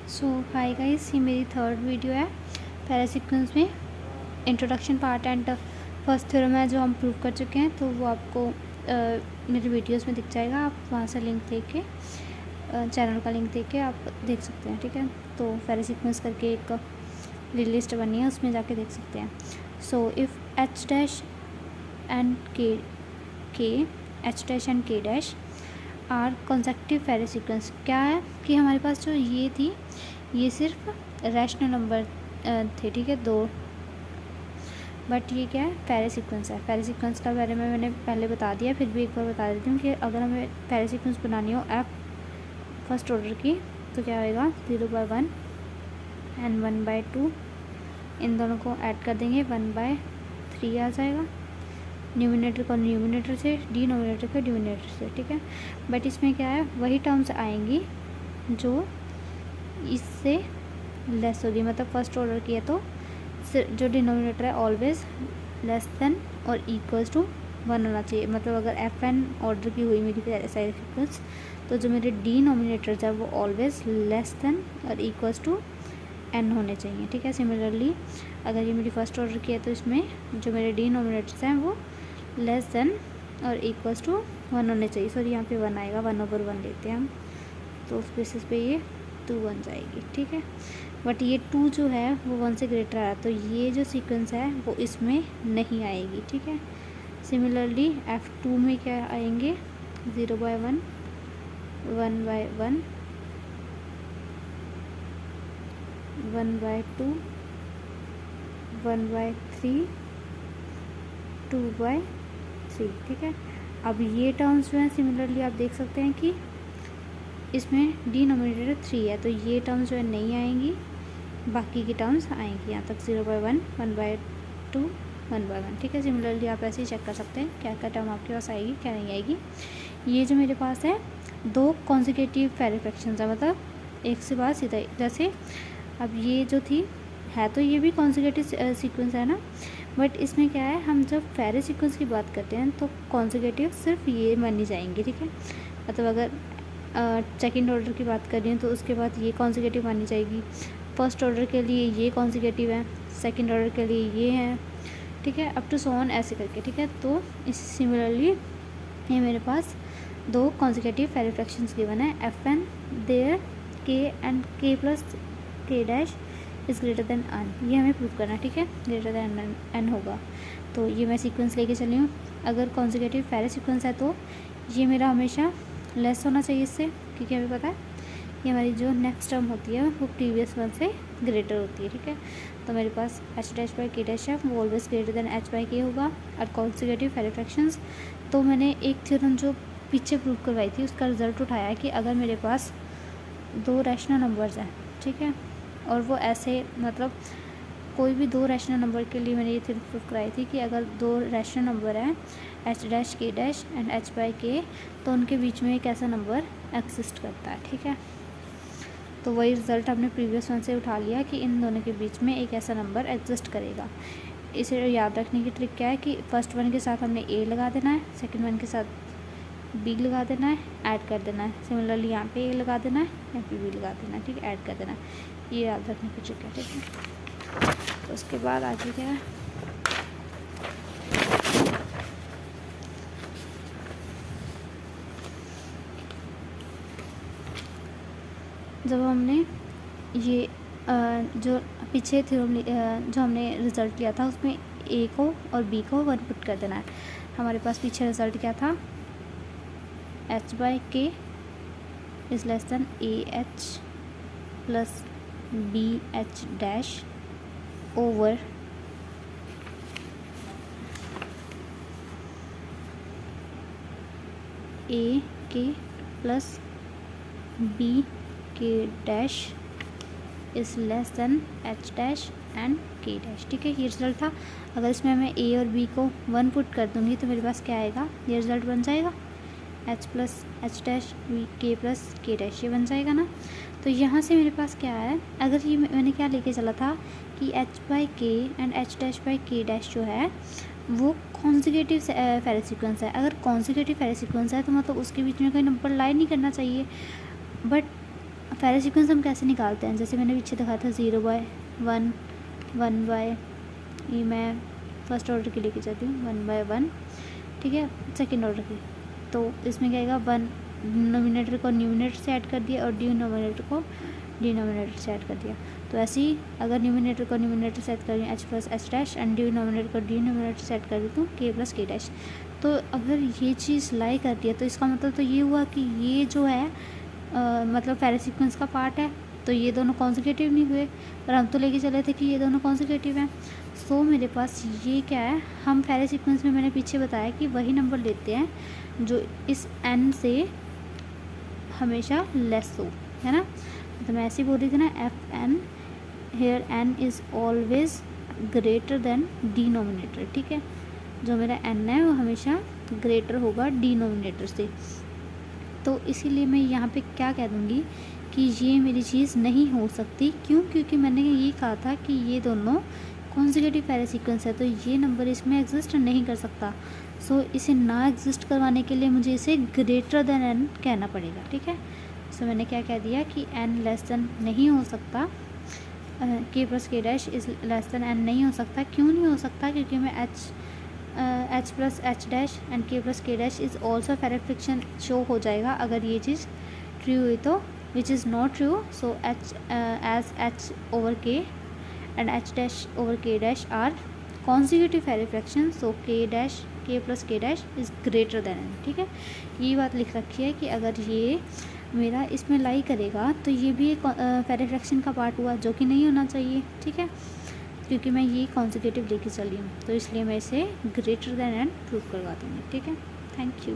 सो hi guys, ये मेरी third video है पैरा सीक्वेंस में। Introduction part and first theorem है जो हम प्रूव कर चुके हैं, तो वो आपको मेरे वीडियोस में दिख जाएगा। आप वहाँ से लिंक दे के चैनल का लिंक दे के आप देख सकते हैं, ठीक है। तो पैरा सीक्वेंस करके एक लिस्ट बनी है, उसमें जाके देख सकते हैं। So if H dash and के H dash and K dash are कॉन्सेक्टिव para sequence, क्या है कि हमारे पास जो ये थी ये सिर्फ रैशनल नंबर थे, ठीक है, दो। बट ये क्या है, पैरा सीक्वेंस है। पैरा सीक्वेंस का बारे में मैंने पहले बता दिया, फिर भी एक बार बता देती हूँ कि अगर हमें पैरा सीक्वेंस बनानी हो एफ फर्स्ट ऑर्डर की, तो क्या होएगा 0/1 एंड 1/2, इन दोनों को ऐड कर देंगे 1/3 आ जाएगा। न्यूमिनेटर को न्यूमिनेटर से, डिनोमिनेटर को डिनोमिनेटर से, ठीक है। बट इसमें क्या है, वही टर्म्स आएंगी जो इससे लेस होगी। मतलब फर्स्ट ऑर्डर की है तो जो डिनोमिनेटर है ऑलवेज लेस देन और इक्वल्स टू 1 होना चाहिए। मतलब अगर एफ एन ऑर्डर की हुई मेरी सारी सीक्वेंस, तो जो मेरे डिनोमिनेटर्स है वो ऑलवेज लेस देन और इक्वल्स टू एन होने चाहिए, ठीक है। सिमिलरली अगर ये मेरी फर्स्ट ऑर्डर की है तो इसमें जो मेरे डिनोमिनेटर्स हैं वो लेस देन और इक्वल्स टू 1 होने चाहिए। सॉरी, यहाँ पे 1 आएगा, 1/1 लेते हैं हम, तो उस बेसिस पे ये 2 बन जाएगी, ठीक है। बट ये 2 जो है वो 1 से ग्रेटर आ रहा है, तो ये जो सीक्वेंस है वो इसमें नहीं आएगी, ठीक है। सिमिलरली F2 में क्या आएंगे, 0/1, 1/1, 1/2, 1/3, 2/3, ठीक है। अब ये टर्म्स जो हैं सिमिलरली आप देख सकते हैं कि इसमें डिनोमिनेटर 3 है, तो ये टर्म्स जो है नहीं आएंगी, बाकी की टर्म्स आएंगी यहाँ तक 0/1, 1/2, 1/1, ठीक है। सिमिलरली आप ऐसे ही चेक कर सकते हैं क्या क्या टर्म आपके पास आएगी, क्या नहीं आएगी। ये जो मेरे पास है 2 कॉन्जिक्यूटिव पैरा फ्रैक्शंस है, मतलब एक से बाद सीधा। जैसे अब ये जो थी है तो ये भी कॉन्जिक्यूटिव सीक्वेंस है ना, बट इसमें क्या है, हम जब पैरा सीक्वेंस की बात करते हैं तो कॉन्जिक्यूटिव सिर्फ ये मानी जाएंगी, ठीक है। मतलब अगर सेकंड ऑर्डर की बात कर रही हूँ तो उसके बाद ये कॉन्जिक्यूटिव मानी जाएगी। फर्स्ट ऑर्डर के लिए ये कॉन्जिक्यूटिव है, सेकंड ऑर्डर के लिए ये है, ठीक है, अप टू सो ऑन ऐसे करके, ठीक है। तो इस सिमिलरली ये मेरे पास 2 कॉन्जिक्यूटिव पैरा फ्रैक्शंस गिवन है, F n there k and k plus k dash is greater than n. ये हमें प्रूव करना है, ठीक है, ग्रेटर देन एन होगा। तो ये मैं सीक्वेंस लेके चली हूँ। अगर कॉन्जिक्यूटिव पैरा सीक्वेंस है तो ये मेरा हमेशा लेस होना चाहिए इससे, क्योंकि हमें पता है ये हमारी जो नेक्स्ट टर्म होती है वो प्रीवियस वन से ग्रेटर होती है, ठीक है। तो मेरे पास एच डैश बाई के डैश है, वो always greater then H by के होगा। और कॉन्जिक्यूटिव पैरा फ्रैक्शंस, तो मैंने एक थ्योरम जो पीछे प्रूव करवाई थी उसका रिजल्ट उठाया है कि अगर मेरे पास 2 रैशनल नंबर्स हैं, ठीक है, और वो ऐसे, मतलब कोई भी 2 रैशनल नंबर के लिए मैंने ये थ्योरम प्रूव कराई थी कि अगर 2 रैशनल नंबर हैं एच डैश के डैश एंड एच बाई के, तो उनके बीच में एक ऐसा नंबर एग्जिस्ट करता है, ठीक है। तो वही रिज़ल्ट हमने प्रीवियस वन से उठा लिया कि इन दोनों के बीच में एक ऐसा नंबर एग्जिस्ट करेगा। इसे याद रखने की ट्रिक क्या है कि फर्स्ट वन के साथ हमने ए लगा देना है, सेकंड वन के साथ बी लगा देना है, ऐड कर देना है। सिमिलरली यहाँ पे ए लगा देना है, यहाँ पे बी लगा देना है, ठीक है, ऐड कर देना है। ये याद रखने की ट्रिक है, ठीक है। तो उसके बाद आगे क्या है, जब हमने ये जो पीछे थ्योरम जो हमने रिज़ल्ट लिया था उसमें ए को और बी को 1 पुट कर देना है। हमारे पास पीछे रिज़ल्ट क्या था, H by K is less than A H plus B H dash over A K plus B K dash is less than H dash and K dash, ठीक है। ये रिज़ल्ट था। अगर इसमें मैं ए और बी को 1 पुट कर दूँगी तो मेरे पास क्या आएगा, ये रिज़ल्ट बन जाएगा, h plus h dash b k plus k dash, ये बन जाएगा ना। तो यहाँ से मेरे पास क्या है, अगर ये मैंने क्या लेके चला था कि एच बाई के एंड एच डैश बाई के डैश जो है वो कॉन्जिक्यूटिव पैरा सीक्वेंस है। अगर कॉन्जिक्यूटिव पैरा सीक्वेंस है तो मतलब उसके बीच में कोई नंबर लाई नहीं करना चाहिए। बट फेरे सीक्वेंस हम कैसे निकालते हैं, जैसे मैंने पीछे दिखाया था 0/1, 1/, ये मैं फर्स्ट ऑर्डर की लेके जाती हूँ 1/1, ठीक है, सेकेंड ऑर्डर की। तो इसमें क्या आएगा, 1 नोमिनेटर को न्यूमिनेटर से ऐड कर दिया और डिनोमिनेटर को डिनोमिनेटर से ऐड कर दिया। तो ऐसे ही अगर न्यूमिनेटर को न्यूमिनेटर से ऐड कर दिया h+h' एंड डिनोमिनेटर को डिनोमिनेटर से ऐड कर दी तो k+k'। तो अगर ये चीज़ लाई कर दिया तो इसका मतलब तो ये हुआ कि ये जो है मतलब फेरे सीक्वेंस का पार्ट है, तो ये दोनों कॉन्सेक्यूटिव नहीं हुए, पर हम तो लेके चले थे कि ये दोनों कॉन्सेक्यूटिव हैं। सो मेरे पास ये क्या है, हम फेरे सीक्वेंस में मैंने पीछे बताया कि वही नंबर लेते हैं जो इस n से हमेशा लेस हो, है ना। तो मैं ऐसे ही बोल रही थी ना, Fn here n is always greater than denominator, ठीक है। जो मेरा n है वो हमेशा ग्रेटर होगा डिनोमिनेटर से। तो इसीलिए मैं यहाँ पे क्या कह दूँगी कि ये मेरी चीज़ नहीं हो सकती। क्यों? क्योंकि मैंने ये कहा था कि ये दोनों कॉन्सेक्यूटिव फेरे सीक्वेंस है, तो ये नंबर इसमें एग्जिस्ट नहीं कर सकता। सो इसे ना एग्जिस्ट करवाने के लिए मुझे इसे ग्रेटर देन n कहना पड़ेगा, ठीक है। सो मैंने क्या कह दिया कि n लेस देन नहीं हो सकता, k+k' is less then n नहीं हो सकता। क्यों नहीं हो सकता? क्योंकि मैं h+h' and k+k' is also Farey fraction show हो जाएगा अगर ये चीज़ ट्रू हुई तो, which is not true. So as h/k and h'/k' are consecutive Farey fraction, so k+k' is greater than n, ठीक है। ये बात लिख रखी है कि अगर ये मेरा इसमें लाई करेगा तो ये भी एक फेरे फ्रैक्शन का पार्ट हुआ, जो कि नहीं होना चाहिए, ठीक है, क्योंकि मैं ये कॉन्सेक्यूटिव लेके चली हूँ। तो इसलिए मैं इसे ग्रेटर देन n प्रूव करवा दूँगी, ठीक है। Thank you.